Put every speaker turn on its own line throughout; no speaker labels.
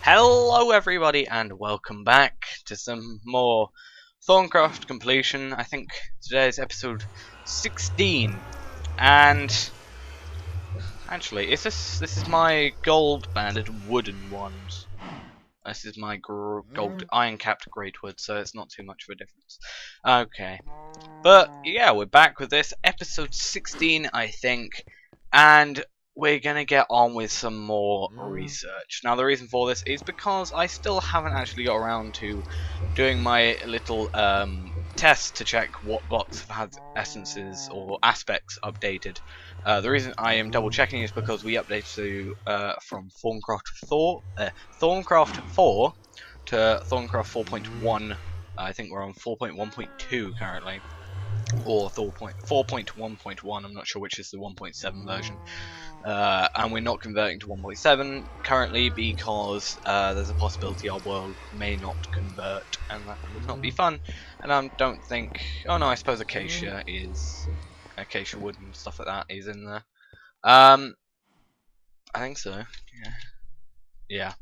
Hello everybody and welcome back to some more Thaumcraft completion. I think today is episode 16 and actually this is my gold banded wooden wand. This is my gold iron capped greatwood, so it's not too much of a difference. Okay. But yeah, we're back with this episode 16 I think, and we're gonna get on with some more research. Now the reason for this is because I still haven't actually got around to doing my little test to check what bots have had essences or aspects updated. The reason I am double checking is because we updated to from Thaumcraft 4 to Thaumcraft 4.1. I think we're on 4.1.2 currently, or 4.1.1, I'm not sure which is the 1.7 version. And we're not converting to 1.7 currently because there's a possibility our world may not convert, and that would not be fun. And I don't think... oh no, I suppose acacia wood and stuff like that is in there. I think so. Yeah.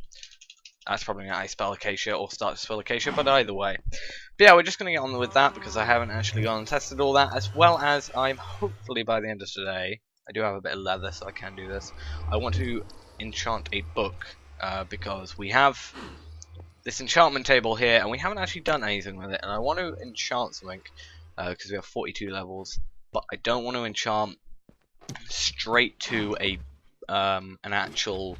That's probably how I spell acacia or start to spell acacia, but either way. But yeah, we're just going to get on with that because I haven't actually gone and tested all that, as well as I'm hopefully by the end of today, I do have a bit of leather so I can do this, I want to enchant a book because we have this enchantment table here and we haven't actually done anything with it, and I want to enchant something because we have 42 levels, but I don't want to enchant straight to a an actual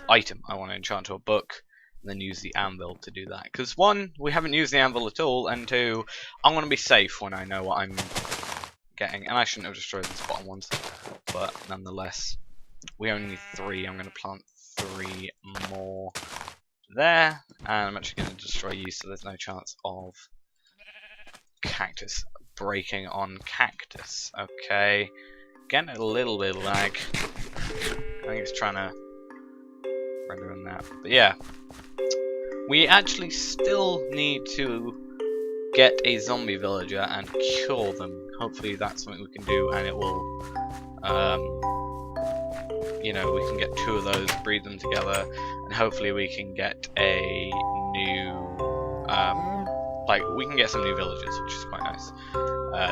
item. I want to enchant to a book and then use the anvil to do that, because one, we haven't used the anvil at all, and two, I want to be safe when I know what I'm getting. And I shouldn't have destroyed these bottom ones, but nonetheless, we only need 3. I'm going to plant 3 more there, and I'm actually going to destroy you, so there's no chance of cactus breaking on cactus. Okay, getting a little bit of lag. I think it's trying to render on that, but yeah, we actually still need to get a zombie villager and kill them. Hopefully that's something we can do, and it will you know, we can get 2 of those, breed them together, and hopefully we can get a new like we can get some new villagers, which is quite nice.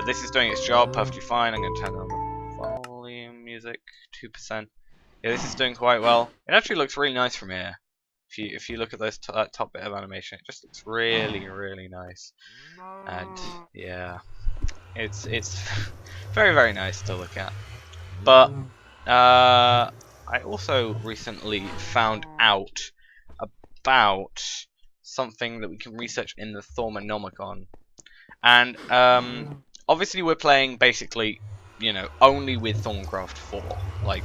This is doing its job perfectly fine. I'm going to turn on the volume music 2%. Yeah, this is doing quite well. It actually looks really nice from here. If you look at those that top bit of animation, it just looks really nice. And yeah, it's very nice to look at. But I also recently found out about something that we can research in the Thaumanomicon, and obviously we're playing basically, you know, only with Thaumcraft 4. Like,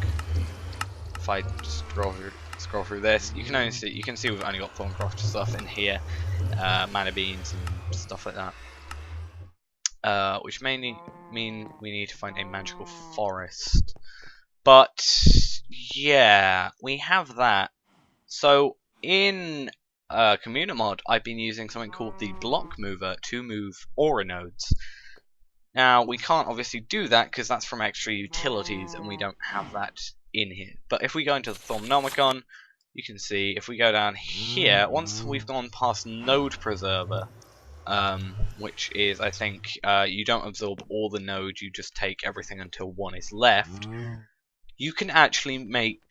if I scroll through this, you can only see, we've only got Thaumcraft stuff in here, mana beans and stuff like that, which may mean we need to find a magical forest. But yeah, we have that. So in community mod, I've been using something called the block mover to move aura nodes. Now we can't obviously do that because that's from extra utilities, and we don't have that in here. But if we go into the Thaumanomicon, you can see if we go down here, once we've gone past node preserver, which is, I think, you don't absorb all the nodes, you just take everything until 1 is left. You can actually make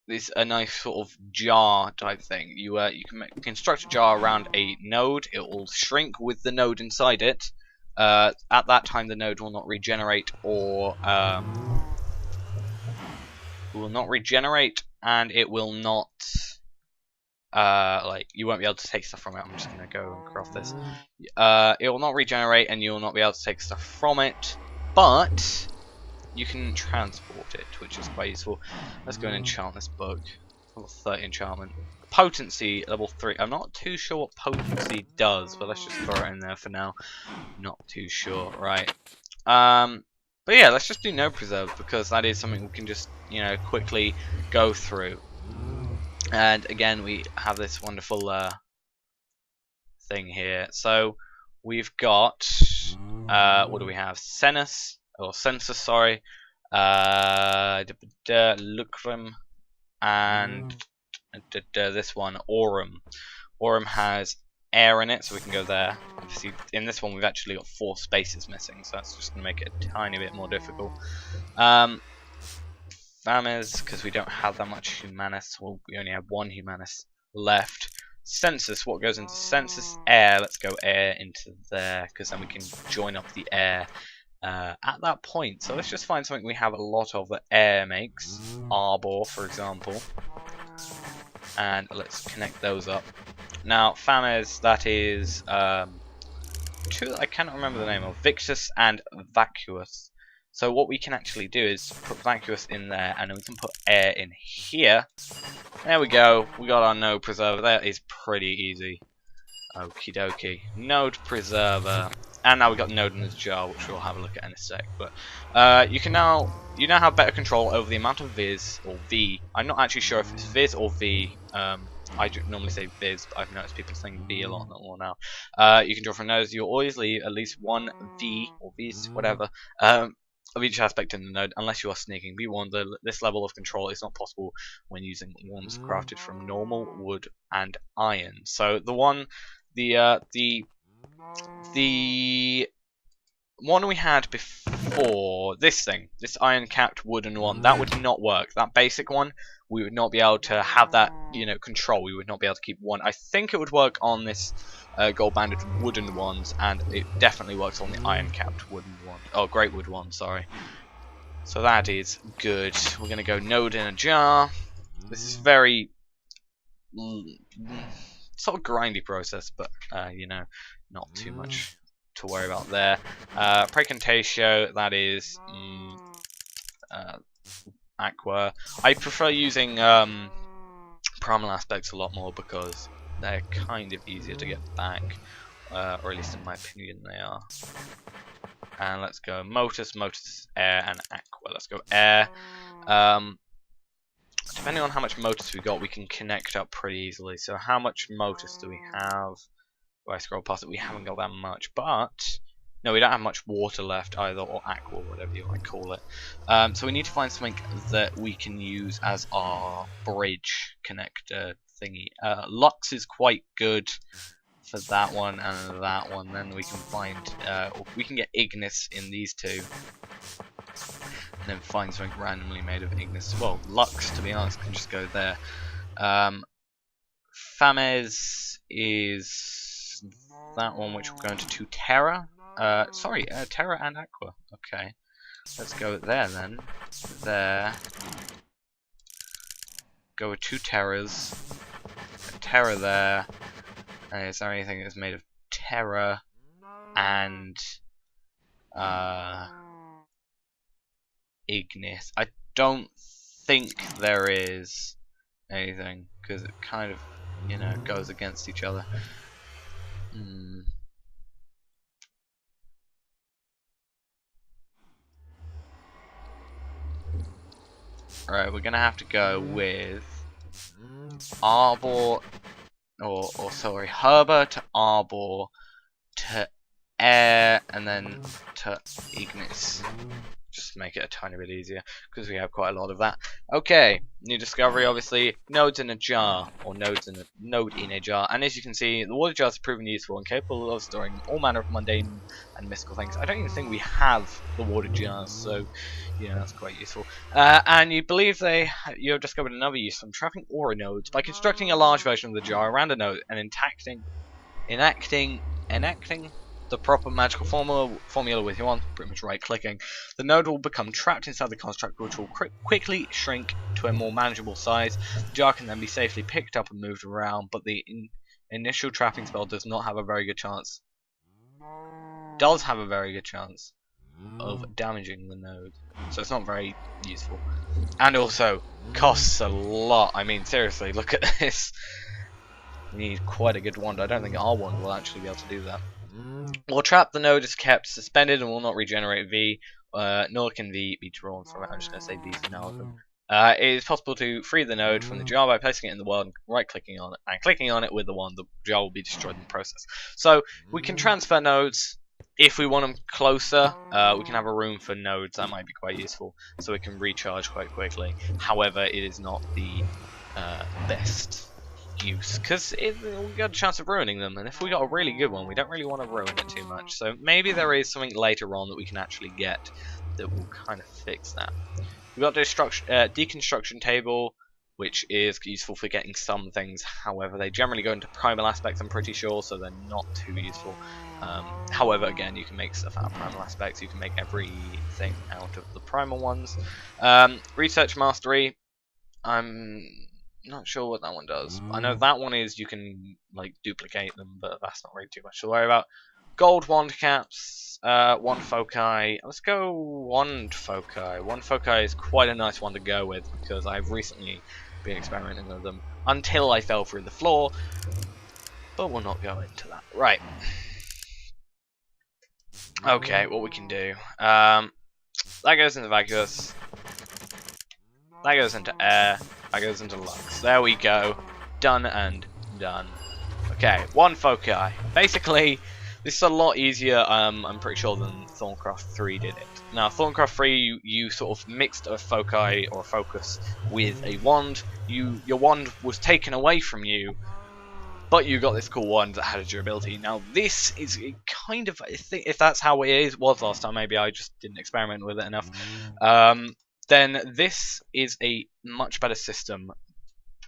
this a nice sort of jar type thing. You can construct a jar around a node. It will shrink with the node inside it. At that time, the node will not regenerate, or and it will not like, you won't be able to take stuff from it. I'm just gonna go and craft this. It will not regenerate, and you will not be able to take stuff from it, but you can transport it, which is quite useful. Let's go and enchant this book. Level 30 enchantment. Potency, level 3. I'm not too sure what potency does, but let's just throw it in there for now. Not too sure, right. But yeah, let's just do no preserve, because that is something we can just, you know, quickly go through. And again, we have this wonderful thing here. So we've got what do we have? Census, sorry. Lucrum and this one, Aurum. Aurum has air in it, so we can go there. Obviously, in this one we've actually got 4 spaces missing, so that's just going to make it a tiny bit more difficult. Famas, because we don't have that much Humanus, well, we only have 1 Humanus left. Census, what goes into Census? Air, let's go air into there, because then we can join up the air at that point. So let's just find something we have a lot of that air makes. Arbor, for example. And let's connect those up. Now, Famas, that is 2 that I cannot remember the name of, Victus and Vacuous. So what we can actually do is put Vacuous in there, and then we can put air in here. There we go, we got our node preserver. That is pretty easy. Okie dokie. Node preserver. And now we've got node in this jar, which we'll have a look at in a sec. But you now have better control over the amount of Viz, or V. I'm not actually sure if it's Viz or V. I normally say Viz, but I've noticed people saying V a lot more now. You can draw from nodes. You'll always leave at least 1 V, or V's, whatever, of each aspect in the node, unless you are sneaking. Be warned, this level of control is not possible when using ones crafted from normal wood and iron. So the one we had before, this iron capped wooden one, that would not work. That basic one, we would not be able to have that, control. We would not be able to keep 1. I think it would work on this gold banded wooden ones, and it definitely works on the iron capped wooden one. Oh, great wood one, sorry. So that is good. We're gonna go node in a jar. This is very sort of grindy process, but not too much to worry about there. Precantatio, that is Aqua. I prefer using primal aspects a lot more because they're kind of easier to get back, or at least in my opinion they are. And let's go Motus, air, and Aqua. Let's go air. Depending on how much Motus we got, we can connect up pretty easily. So how much Motus do we have? If I scroll past it, we haven't got that much, but no, we don't have much water left either, or aqua, whatever you want to call it. So we need to find something that we can use as our bridge connector thingy. Lux is quite good for that one and that one. Then we can find, we can get Ignis in these 2, and then find something randomly made of Ignis. Well, Lux, to be honest, can just go there. Fames is that one, which will go into 2 Terra. Terra and Aqua. Okay, let's go there then. There. Go with 2 Terras. A Terra there. Is there anything that's made of Terra and Ignis? I don't think there is anything, because it kind of, goes against each other. Alright, we're gonna have to go with Arbor, sorry, Herber to Arbor to Air, and then to Ignis. Just make it a tiny bit easier, because we have quite a lot of that. Okay, new discovery, obviously. Nodes in a jar, or node in a jar. And as you can see, the water jars have proven useful and capable of storing all manner of mundane and mystical things. I don't even think we have the water jars, so that's quite useful. And you believe you have discovered another use from trapping aura nodes by constructing a large version of the jar around a node and enacting the proper magical formula with your wand, pretty much right-clicking. The node will become trapped inside the construct, which will quickly shrink to a more manageable size. The jar can then be safely picked up and moved around, but the initial trapping spell does not have a very good chance. Does have a very good chance of damaging the node, so it's not very useful. And also, costs a lot. I mean, seriously, look at this. We need quite a good wand. I don't think our wand will actually be able to do that. While trapped, the node is kept suspended and will not regenerate V, nor can V be drawn from it. I'm just going to say V for now. It is possible to free the node from the jar by placing it in the world, right-clicking on it, and clicking on it with the wand. The jar will be destroyed in the process. So we can transfer nodes if we want them closer. We can have a room for nodes. That might be quite useful, so we can recharge quite quickly. However, it is not the best use, because we got a chance of ruining them, and if we got a really good one, we don't really want to ruin it too much. So maybe there is something later on that we can actually get that will kind of fix that. We've got deconstruction table, which is useful for getting some things. However, they generally go into primal aspects, I'm pretty sure, so they're not too useful. However, again, you can make stuff out of primal aspects. You can make everything out of the primal ones. Research mastery, I'm not sure what that one does. I know that one is you can like duplicate them, but that's not really too much to worry about. Gold wand caps, wand foci. Let's go wand foci. Wand foci is quite a nice one to go with because I've recently been experimenting with them until I fell through the floor. But we'll not go into that. Right. Okay, what we can do. That goes into vacuous. That goes into air. That goes into lux. There we go. Done and done. Okay, one foci. Basically, this is a lot easier, I'm pretty sure, than Thaumcraft 3 did it. Now, Thaumcraft 3, you sort of mixed a foci or a focus with a wand. Your wand was taken away from you, but you got this cool wand that had a durability. Now, this is kind of, I think, if that's how it was last time, maybe I just didn't experiment with it enough. Then this is a much better system,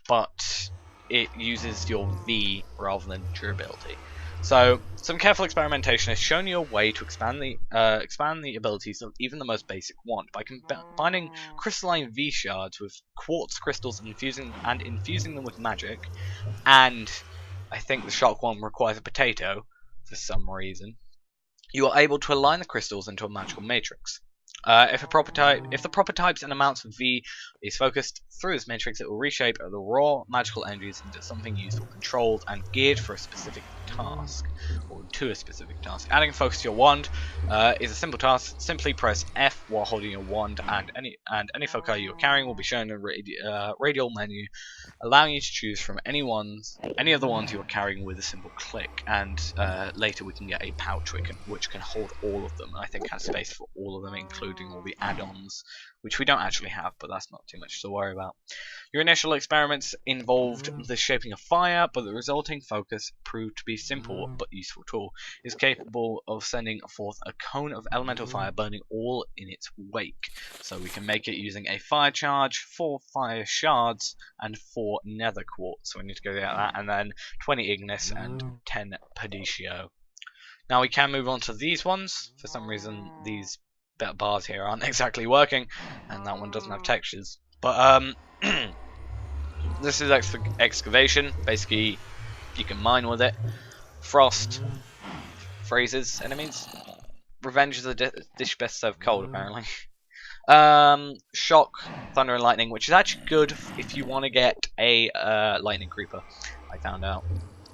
but it uses your V rather than durability. So, some careful experimentation has shown you a way to expand the abilities of even the most basic wand by combining crystalline V shards with quartz crystals and infusing them with magic. And I think the shock wand requires a potato for some reason. You are able to align the crystals into a magical matrix. If the proper types and amounts of V is focused through this matrix, it will reshape the raw magical energies into something useful, controlled, and geared for a specific task, or to a specific task. Adding focus to your wand is a simple task. Simply press F while holding your wand, and any foci you are carrying will be shown in a radial menu, allowing you to choose from any of the ones you are carrying with a simple click. And later we can get a pouch which can hold all of them. I think has space for all of them, including all the add-ons, which we don't actually have, but that's not too much to worry about. Your initial experiments involved the shaping of fire, but the resulting focus proved to be simple but useful tool. It is capable of sending forth a cone of elemental fire, burning all in its wake. So we can make it using a fire charge, 4 fire shards, and 4 nether quartz. So we need to go get that, and then 20 ignis and 10 pedicio. Now we can move on to these ones. For some reason, these bars here aren't exactly working, and that one doesn't have textures. But this is excavation. Basically, you can mine with it. Frost freezes enemies. Revenge is a dish best served cold, apparently. Shock, thunder, and lightning, which is actually good if you want to get a lightning creeper. I found out.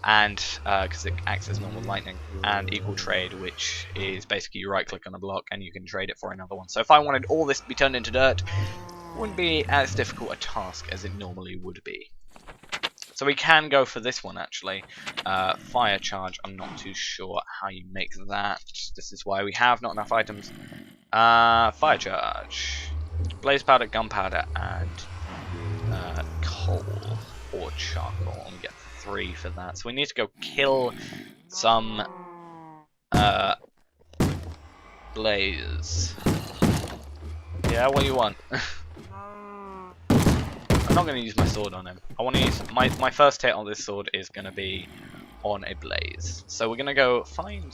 And because it acts as normal lightning, and equal trade, which is basically you right click on a block and you can trade it for another one. So if I wanted all this to be turned into dirt, it wouldn't be as difficult a task as it normally would be. So we can go for this one actually. Fire charge, I'm not too sure how you make that. This is why we have not enough items. Fire charge, blaze powder, gunpowder, and coal or charcoal. And we get 3 for that. So we need to go kill some blaze. Yeah, what do you want? I'm not going to use my sword on him. I want to use my first hit on this sword is going to be on a blaze. So we're going to go find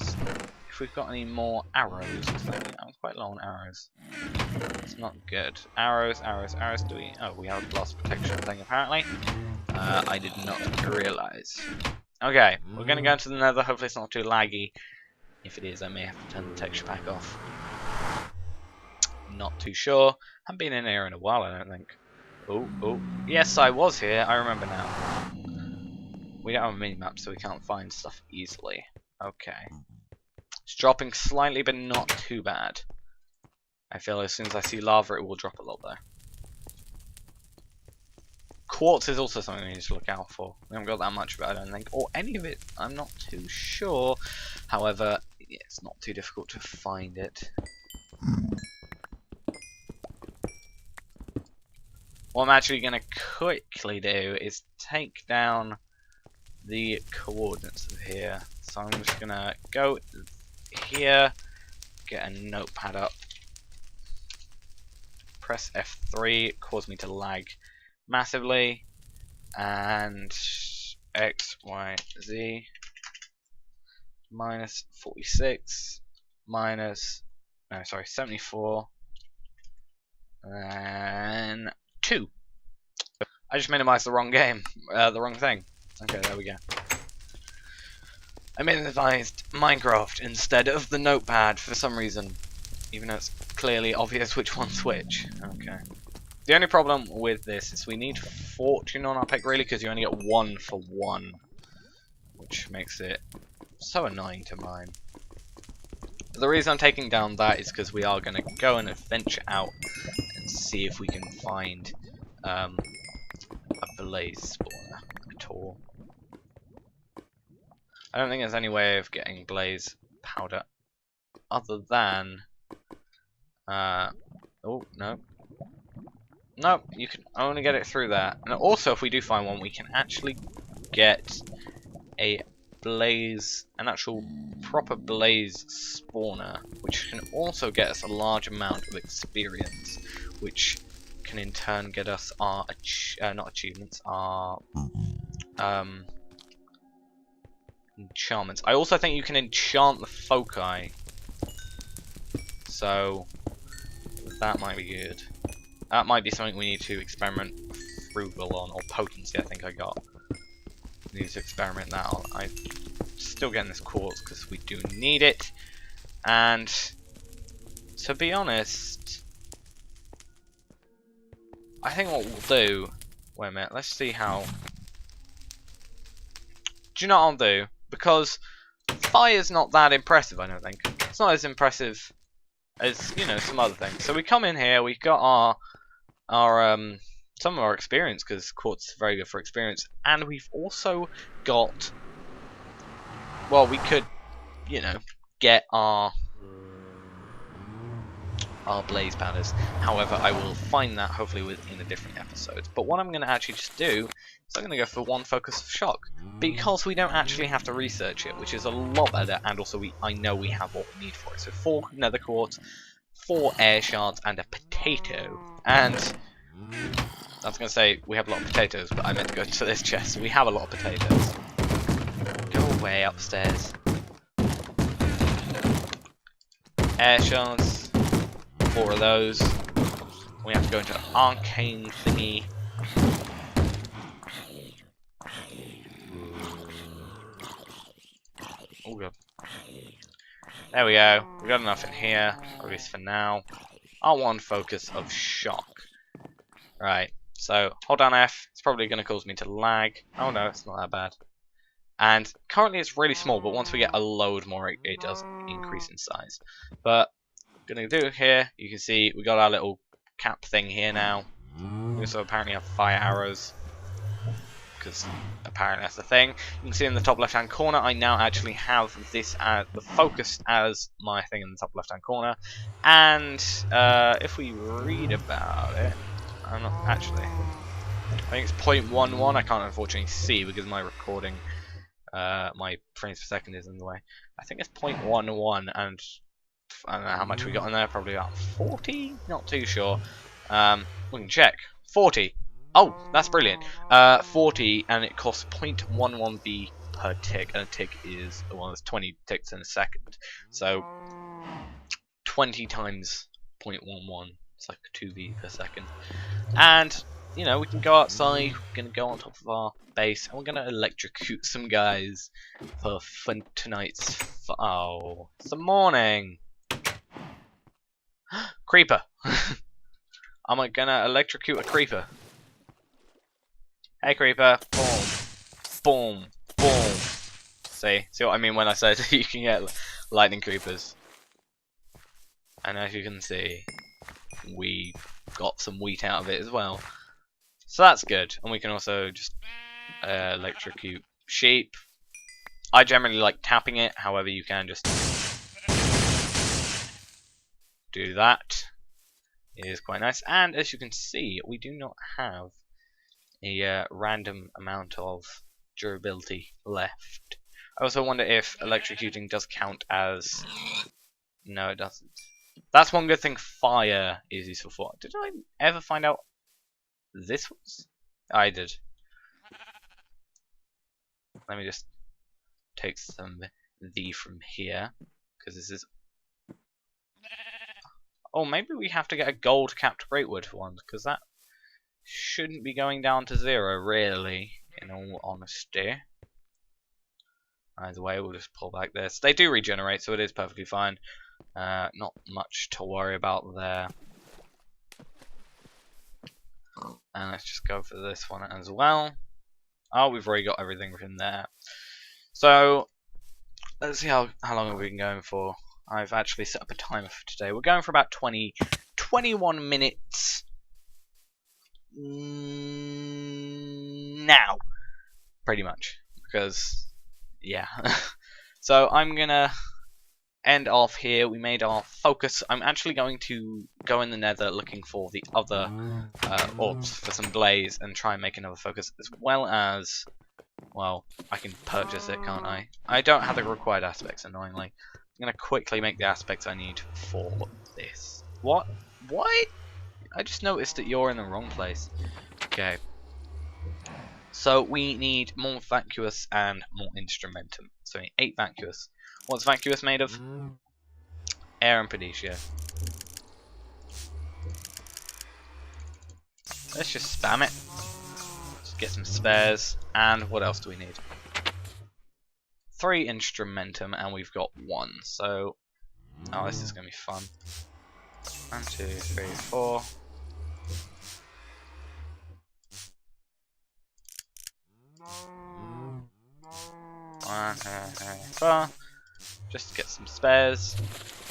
if we've got any more arrows. I'm quite low on arrows. It's not good. Arrows. Do we? Oh, we have a blast protection thing apparently. I did not realise. Okay, we're going to go into the nether. Hopefully it's not too laggy. If it is, I may have to turn the texture pack off. Not too sure. Haven't been in here in a while, I don't think. Oh. Yes, I was here. I remember now. We don't have a mini-map, so we can't find stuff easily. Okay. It's dropping slightly, but not too bad. I feel as soon as I see lava, it will drop a lot there. Quartz is also something we need to look out for. We haven't got that much of it, I don't think. Or any of it, I'm not too sure. However, yeah, it's not too difficult to find it. what I'm actually going to quickly do is take down the coordinates of here. So I'm just going to go here, get a notepad up, press F3, cause me to lag massively, and X, Y, Z, minus 46, minus, no, sorry, 74, and 2. I just minimized the wrong game, the wrong thing. Okay, there we go. I minimized Minecraft instead of the notepad for some reason, even though it's clearly obvious which one's which. Okay. The only problem with this is we need fortune on our pick, really, because you only get 1 for 1, which makes it so annoying to mine. The reason I'm taking down that is because we are going to go and venture out and see if we can find a blaze spawner at all. I don't think there's any way of getting blaze powder other than oh no. No, you can only get it through that. And also, if we do find one, we can actually get an actual proper blaze spawner, which can also get us a large amount of experience, which can in turn get us our not achievements, our enchantments. I also think you can enchant the foci, so that might be good. That might be something we need to experiment frugal on, or potency. I think I got. Need to experiment that on. I'm still getting this quartz because we do need it, and to be honest, I think what we'll do. Wait a minute. Let's see how. Do you know what I'll do? Because fire's not that impressive. I don't think it's not as impressive as, you know, some other things. So we come in here. We've got our some of our experience, because quartz is very good for experience, and we've also got, well, we could, you know, get our blaze powders. However, I will find that hopefully within a different episode. But what I'm going to actually just do is I'm going to go for 1 focus of shock, because we don't actually have to research it, which is a lot better, and also I know we have what we need for it. So 4 nether quartz, 4 air shards, and a potato. And I was going to say we have a lot of potatoes, but I meant to go to this chest. We have a lot of potatoes. Go away upstairs. Air shards, 4 of those. We have to go into arcane thingy. Oh god. There we go. We got enough in here, at least for now. Our 1 focus of shock. Right. So hold down F. It's probably going to cause me to lag. Oh no, it's not that bad. And currently it's really small, but once we get a load more, it does increase in size. But gonna do here, you can see we got our little cap thing here now. We also apparently have fire arrows, because apparently that's the thing. You can see in the top left hand corner, I now actually have this as the focus as my thing in the top left hand corner. And if we read about it, I'm not actually. I think it's 0.11. I can't unfortunately see because my recording, my frames per second is in the way. I think it's 0.11, and I don't know how much we got in there. Probably about 40. Not too sure. We can check. 40. Oh, that's brilliant. 40, and it costs 0.11B per tick, and a tick is, well, there's 20 ticks in a second. So 20 times 0.11. It's like 2V per second. And, you know, we can go outside, we're going to go on top of our base, and we're going to electrocute some guys for tonight's... Oh, it's the morning! Creeper! I'm going to electrocute a creeper. Hey creeper! Boom! Boom! Boom! See what I mean when I said you can get lightning creepers? And as you can see, we got some wheat out of it as well. So that's good. And we can also just electrocute sheep. I generally like tapping it, however you can just do that. is quite nice. And as you can see, we do not have a random amount of durability left. I also wonder if electrocuting does count as... No, it doesn't. That's one good thing fire is useful for. Did I ever find out this was? I did. Let me just take some V from here, because this is... Oh, maybe we have to get a gold capped greatwood one, because that shouldn't be going down to 0, really, in all honesty. Either way, we'll just pull back this. They do regenerate, so it is perfectly fine. Not much to worry about there. And let's just go for this one as well. Oh, we've already got everything from there. So, let's see how long have we been going for. I've actually set up a timer for today. We're going for about 21 minutes now, pretty much, because yeah. So I'm gonna end off here. We made our focus. I'm actually going to go in the nether looking for the other orbs for some blaze and try and make another focus, as well as, well, I can purchase it, can't I? I don't have the required aspects, annoyingly. I'm gonna quickly make the aspects I need for this. What? What? I just noticed that you're in the wrong place. Okay. So we need more vacuous and more instrumentum. So we need 8 vacuous. What's vacuous made of? Air and Phoenicia. Let's just spam it. Just get some spares. And what else do we need? 3 instrumentum, and we've got 1. So, oh, this is gonna be fun. 1, 2, 3, 4. Just to get some spares,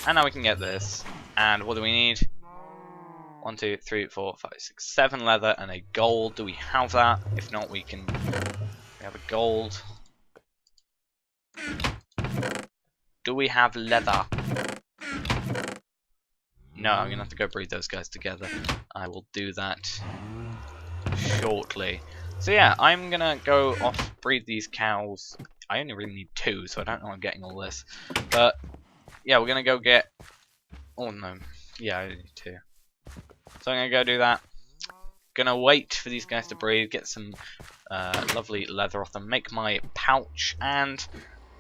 and now we can get this. And what do we need? 1, 2, 3, 4, 5, 6, 7 leather and a gold. Do we have that? If not, we can. We have a gold. Do we have leather? No, I'm gonna have to go breed those guys together. I will do that shortly. So yeah, I'm gonna go off breed these cows. I only really need 2, so I don't know I'm getting all this. But yeah, we're gonna go get. Oh no, yeah, I need 2. So I'm gonna go do that. Gonna wait for these guys to breed, get some lovely leather off them, make my pouch, and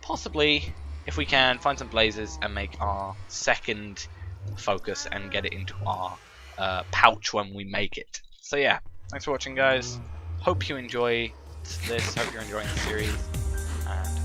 possibly, if we can, find some blazes and make our second focus and get it into our pouch when we make it. So yeah, thanks for watching, guys. Hope you enjoy this. Hope you're enjoying the series, and